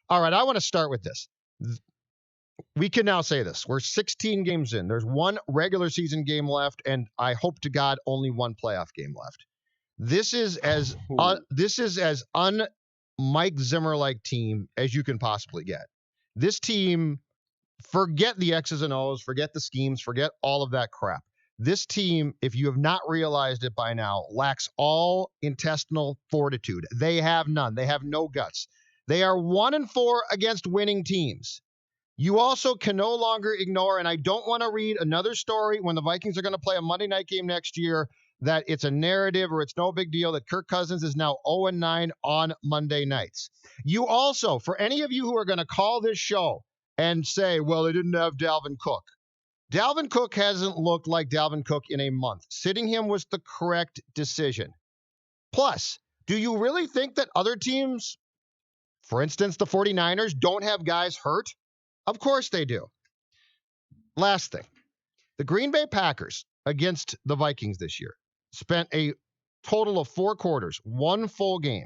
All right, I want to start with this. We can now say this. We're 16 games in. There's one regular season game left, and I hope to God only one playoff game left. This is as un Mike Zimmer like team as you can possibly get. This team, forget the X's and O's, forget the schemes, forget all of that crap. This team, if you have not realized it by now, lacks all intestinal fortitude. They have none. They have no guts. They are 1-4 against winning teams. You also can no longer ignore, and I don't want to read another story when the Vikings are going to play a Monday night game next year, that it's a narrative or it's no big deal that Kirk Cousins is now 0-9 on Monday nights. You also, for any of you who are going to call this show and say, well, they didn't have Dalvin Cook. Dalvin Cook hasn't looked like Dalvin Cook in a month. Sitting him was the correct decision. Plus, do you really think that other teams, for instance, the 49ers, don't have guys hurt? Of course they do. Last thing, the Green Bay Packers against the Vikings this year spent a total of 4 quarters, 1 full game,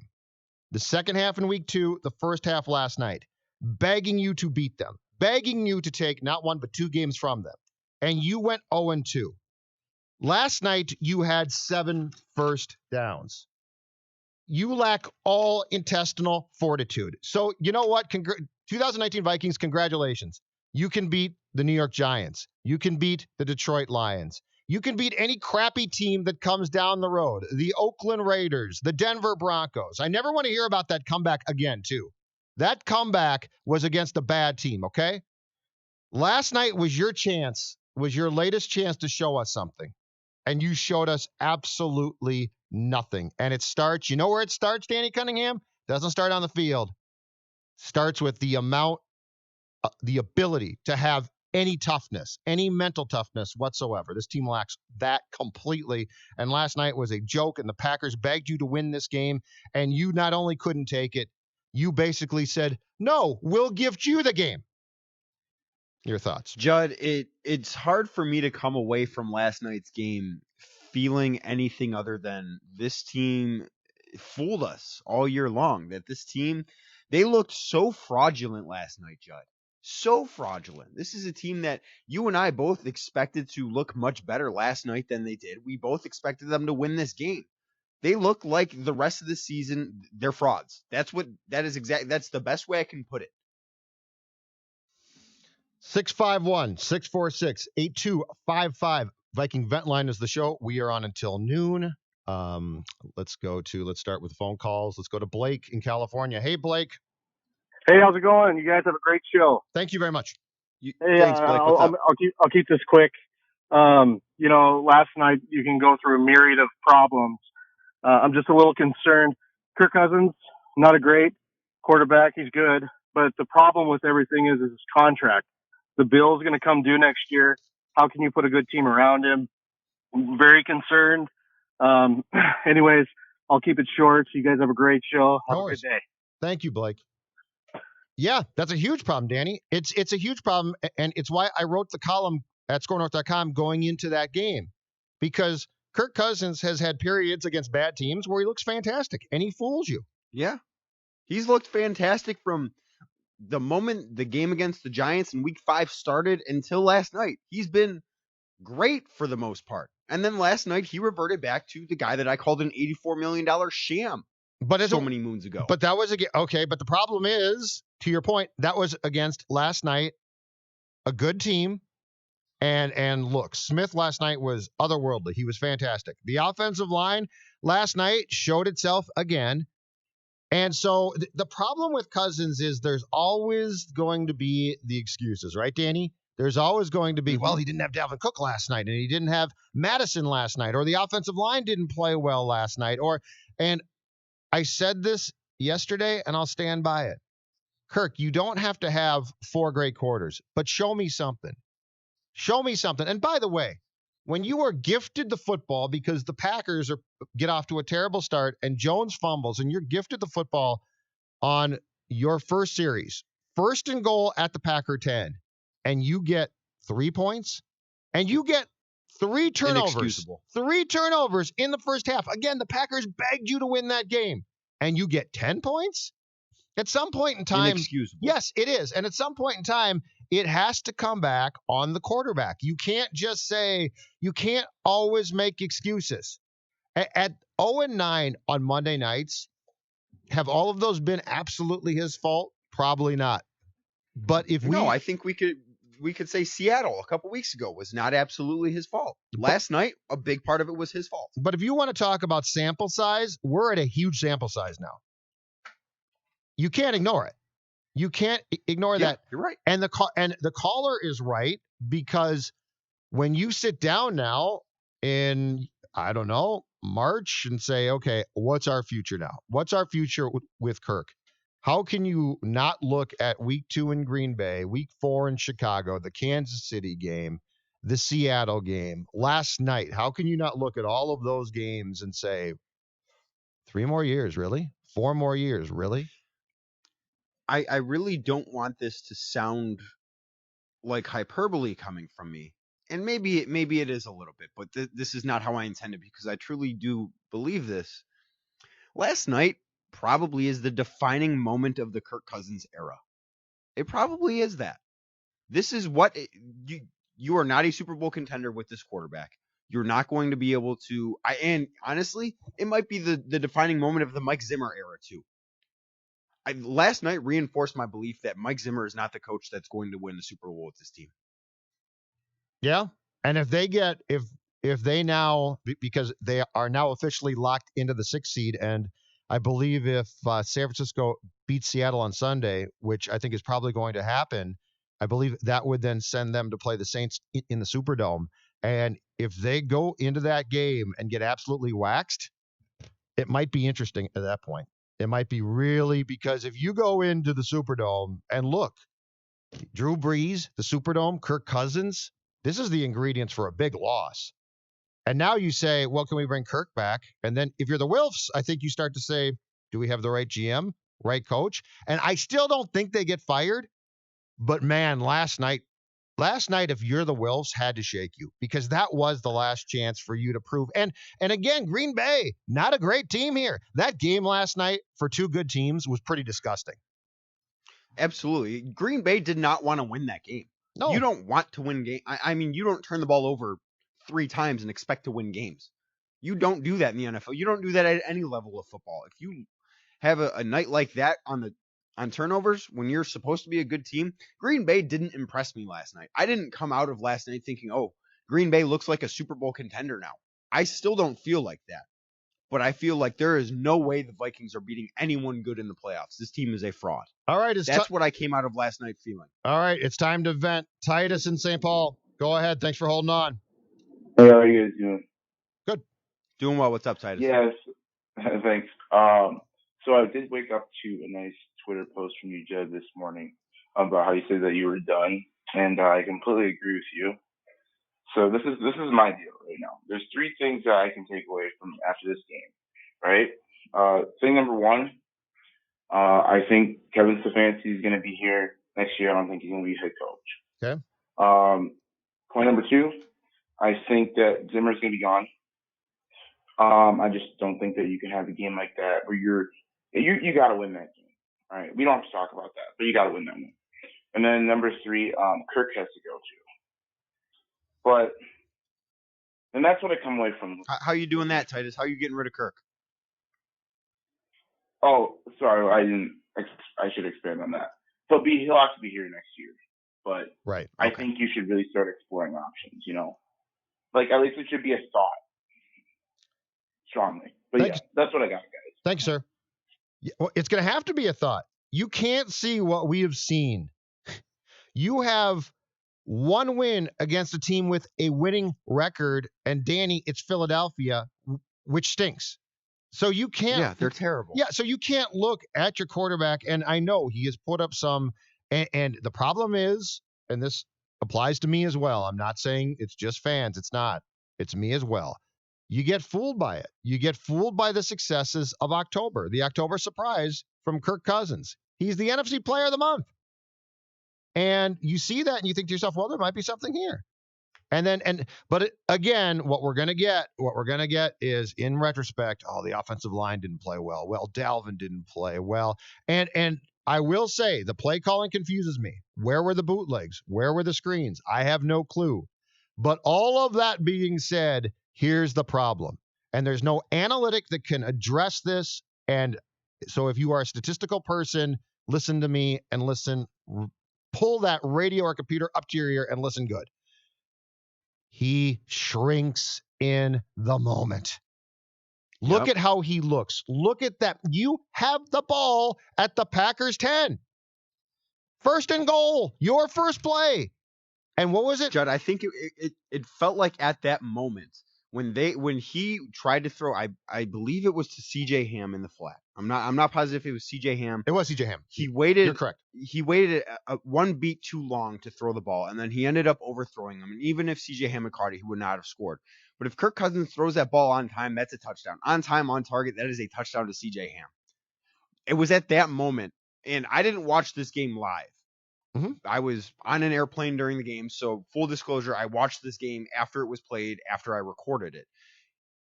the second half in week 2, the first half last night, begging you to beat them, begging you to take not 1 but 2 games from them. And you went 0-2. Last night, you had 7 first downs. You lack all intestinal fortitude. So, you know what? 2019 Vikings, congratulations. You can beat the New York Giants. You can beat the Detroit Lions. You can beat any crappy team that comes down the road. The Oakland Raiders, the Denver Broncos. I never want to hear about that comeback again, too. That comeback was against a bad team, okay? Last night was your chance, was your latest chance to show us something. And you showed us absolutely nothing. And it starts, you know where it starts, Danny Cunningham? Doesn't start on the field. Starts with the amount, the ability to have any toughness, any mental toughness whatsoever. This team lacks that completely. And last night was a joke, and the Packers begged you to win this game, and you not only couldn't take it, you basically said, no, we'll gift you the game. Your thoughts? Judd, it's hard for me to come away from last night's game feeling anything other than this team fooled us all year long. That this team, they looked so fraudulent last night, Judd. So fraudulent. This is a team that you and I both expected to look much better last night than they did. We both expected them to win this game. They look like the rest of the season, they're frauds. That's the best way I can put it. 651-646-8255. Viking Ventline is the show. We are on until noon. Let's start with phone calls. Let's go to Blake in California. Hey, Blake. Hey, how's it going? You guys have a great show. Thank you very much. Thanks, Blake. I'll keep this quick. Last night you can go through a myriad of problems. I'm just a little concerned. Kirk Cousins, not a great quarterback. He's good, but the problem with everything is his contract. The bill's going to come due next year. How can you put a good team around him? I'm very concerned. Anyways, I'll keep it short. You guys have a great show. Have a good day. Thank you, Blake. Yeah, that's a huge problem, Danny. It's a huge problem, and it's why I wrote the column at scorenorth.com going into that game, because Kirk Cousins has had periods against bad teams where he looks fantastic, and he fools you. Yeah, he's looked fantastic from the moment the game against the Giants in week 5 started until last night. He's been great for the most part. And then last night he reverted back to the guy that I called an $84 million sham many moons ago. But that was okay. But the problem is, to your point, that was against last night a good team. And look, Smith last night was otherworldly. He was fantastic. The offensive line last night showed itself again. And so the problem with Cousins is there's always going to be the excuses, right, Danny? There's always going to be, well, he didn't have Dalvin Cook last night, and he didn't have Madison last night, or the offensive line didn't play well last night. And I said this yesterday, and I'll stand by it. Kirk, you don't have to have 4 great quarters, but show me something. Show me something. And by the way, when you are gifted the football because the Packers get off to a terrible start and Jones fumbles, and you're gifted the football on your first series, first and goal at the Packer 10, and you get 3 points, and you get 3 turnovers. 3 turnovers in the first half. Again, the Packers begged you to win that game, and you get 10 points? At some point in time, inexcusable. yes, it is. And at some point in time, it has to come back on the quarterback. You can't just say, you can't always make excuses. At 0-9 on Monday nights, have all of those been absolutely his fault? Probably not. But if No, I think we could say Seattle a couple weeks ago was not absolutely his fault. Last night, a big part of it was his fault. But if you want to talk about sample size, we're at a huge sample size now. You can't ignore it. You can't ignore that. You're right. And the caller is right, because when you sit down now in, I don't know, March and say, okay, what's our future now? What's our future with Kirk? How can you not look at week 2 in Green Bay, week 4 in Chicago, the Kansas City game, the Seattle game, last night? How can you not look at all of those games and say, 3 more years, really? 4 more years, really? I really don't want this to sound like hyperbole coming from me. And maybe it is a little bit, but this is not how I intended, because I truly do believe this. Last night probably is the defining moment of the Kirk Cousins era. It probably is that. This is what you are not a Super Bowl contender with this quarterback. You're not going to be able to. And honestly, it might be the defining moment of the Mike Zimmer era too. Last night reinforced my belief that Mike Zimmer is not the coach that's going to win the Super Bowl with this team. Yeah. And if they now, because they are now officially locked into the 6th seed, and I believe if San Francisco beats Seattle on Sunday, which I think is probably going to happen, I believe that would then send them to play the Saints in the Superdome. And if they go into that game and get absolutely waxed, it might be interesting at that point. It might be really, because if you go into the Superdome and look, Drew Brees, the Superdome, Kirk Cousins, this is the ingredients for a big loss. And now you say, well, can we bring Kirk back? And then if you're the Wilfs, I think you start to say, do we have the right GM, right coach? And I still don't think they get fired. But man, last night, if you're the Wilfs, had to shake you, because that was the last chance for you to prove. And again, Green Bay, not a great team here. That game last night for two good teams was pretty disgusting. Absolutely. Green Bay did not want to win that game. No. You don't want to win game. I mean, you don't turn the ball over 3 times and expect to win games. You don't do that in the NFL. You don't do that at any level of football. If you have a night like that on turnovers when you're supposed to be a good team, Green Bay didn't impress me last night. I didn't come out of last night thinking, oh, Green Bay looks like a Super Bowl contender now. I still don't feel like that. But I feel like there is no way the Vikings are beating anyone good in the playoffs. This team is a fraud. All right. That's what I came out of last night feeling. All right. It's time to vent. Titus in St. Paul. Go ahead. Thanks for holding on. Hey, how are you guys doing? Good. Doing well. What's up, Titus? Yes, thanks. So I did wake up to a nice Twitter post from you, Judd, this morning about how you said that you were done, and I completely agree with you. So this is my deal right now. There's 3 things that I can take away from after this game, right? Thing number 1, I think Kevin Stefanski is going to be here next year. I don't think he's going to be head coach. Okay. Point number 2, I think that Zimmer's going to be gone. I just don't think that you can have a game like that where you got to win that game. All right, we don't have to talk about that, but you got to win that one. And then number 3, Kirk has to go too. And that's what I come away from. How are you doing that, Titus? How are you getting rid of Kirk? Oh, sorry, I should expand on that. He'll have to be here next year, but right. I think you should really start exploring options. Like at least it should be a thought. Strongly. But that's what I got, guys. Thanks, sir. Well, it's going to have to be a thought. You can't see what we have seen. You have one win against a team with a winning record, and Danny, it's Philadelphia, which stinks. So you can't. Yeah, they're terrible. Yeah, so you can't look at your quarterback, and I know he has put up some, and the problem is, and this applies to me as well, I'm not saying it's just fans. It's not. It's me as well. You get fooled by it. You get fooled by the successes of October, the October surprise from Kirk Cousins. He's the NFC Player of the Month. And you see that and you think to yourself, well, there might be something here. But again, what we're gonna get is, in retrospect, the offensive line didn't play well. Well, Dalvin didn't play well, and I will say the play calling confuses me. Where were the bootlegs? Where were the screens? I have no clue. But all of that being said, here's the problem, and there's no analytic that can address this. And so, if you are a statistical person, listen to me and listen. Pull that radio or computer up to your ear and listen good. He shrinks in the moment. Look at how he looks. Look at that. You have the ball at the Packers 10. First and goal. Your first play. And what was it? Judd, I think it felt like at that moment when he tried to throw, I believe it was to CJ Ham in the flat. I'm not positive if it was CJ Ham. It was CJ Ham. He waited. You're correct. He waited one beat too long to throw the ball, and then he ended up overthrowing him. And even if CJ Ham had caught it, he would not have scored. But if Kirk Cousins throws that ball on time, that's a touchdown. On time, on target, that is a touchdown to CJ Ham. It was at that moment, and I didn't watch this game live. Mm-hmm. I was on an airplane during the game, so full disclosure, I watched this game after it was played, after I recorded it.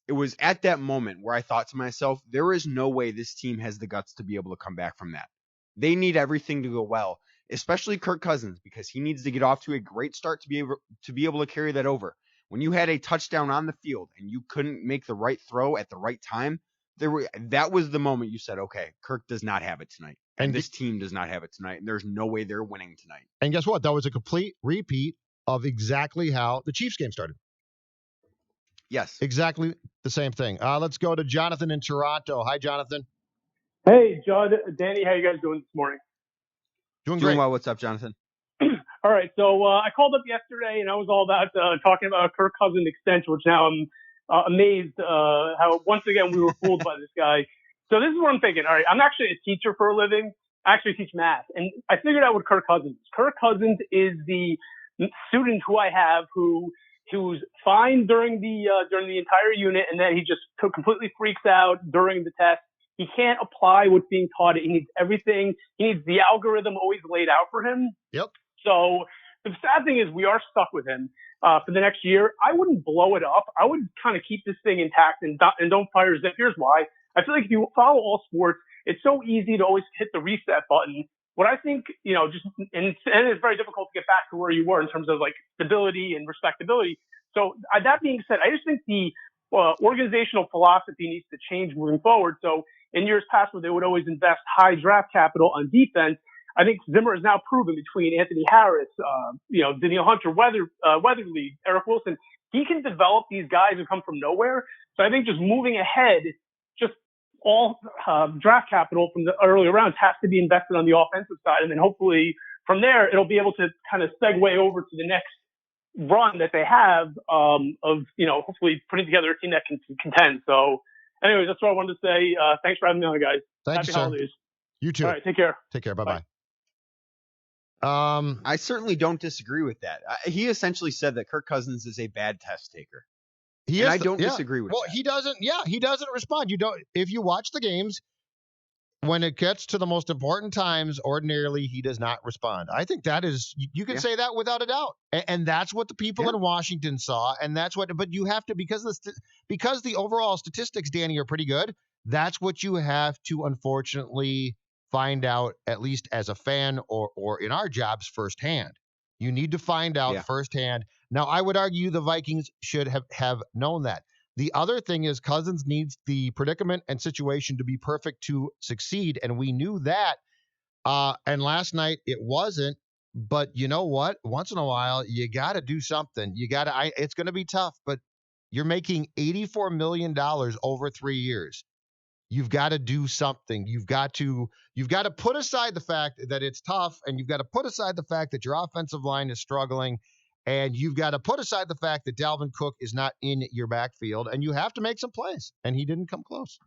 It was at that moment where I thought to myself, there is no way this team has the guts to be able to come back from that. They need everything to go well, especially Kirk Cousins, because he needs to get off to a great start to be able to carry that over. When you had a touchdown on the field and you couldn't make the right throw at the right time, that was the moment you said, okay, Kirk does not have it tonight. And this team does not have it tonight. And there's no way they're winning tonight. And guess what? That was a complete repeat of exactly how the Chiefs game started. Yes. Exactly the same thing. Let's go to Jonathan in Toronto. Hi, Jonathan. Hey, Judd, Danny, how you guys doing this morning? Doing great. Well. What's up, Jonathan? All right, so I called up yesterday, and I was all about talking about a Kirk Cousins extension, which now I'm amazed how once again we were fooled by this guy. So this is what I'm thinking. All right, I'm actually a teacher for a living. I actually teach math, and I figured out what Kirk Cousins is. Kirk Cousins is the student who I have who was fine during the entire unit, and then he just completely freaks out during the test. He can't apply what's being taught. He needs everything. He needs the algorithm always laid out for him. Yep. So the sad thing is we are stuck with him for the next year. I wouldn't blow it up. I would kind of keep this thing intact and don't fire Zip. Here's why. I feel like if you follow all sports, it's so easy to always hit the reset button. What I think, and it's very difficult to get back to where you were in terms of like stability and respectability. So that being said, I just think the organizational philosophy needs to change moving forward. So in years past where they would always invest high draft capital on defense, I think Zimmer has now proven between Anthony Harris, Danielle Hunter, Weatherly, Eric Wilson, he can develop these guys who come from nowhere. So I think just moving ahead, just all draft capital from the earlier rounds has to be invested on the offensive side. And then hopefully from there, it'll be able to kind of segue over to the next run that they have of hopefully putting together a team that can contend. So anyways, that's what I wanted to say. Thanks for having me on, guys. Happy holidays. You too. All right, take care. Take care. Bye-bye. I certainly don't disagree with that. He essentially said that Kirk Cousins is a bad test taker. I don't disagree with that. Well, he doesn't respond. If you watch the games, when it gets to the most important times, ordinarily he does not respond. I think that is, you can say that without a doubt. And that's what the people in Washington saw. And but you have to, because the overall statistics, Danny, are pretty good. That's what you have to unfortunately find out, at least as a fan or in our jobs, firsthand. You need to find out firsthand. Now, I would argue the Vikings should have known that. The other thing is Cousins needs the predicament and situation to be perfect to succeed, and we knew that. And last night it wasn't. But you know what? Once in a while, you got to do something. It's going to be tough, but you're making $84 million over 3 years. You've got to do something. You've got to put aside the fact that it's tough, and you've got to put aside the fact that your offensive line is struggling, and you've got to put aside the fact that Dalvin Cook is not in your backfield, and you have to make some plays, and he didn't come close.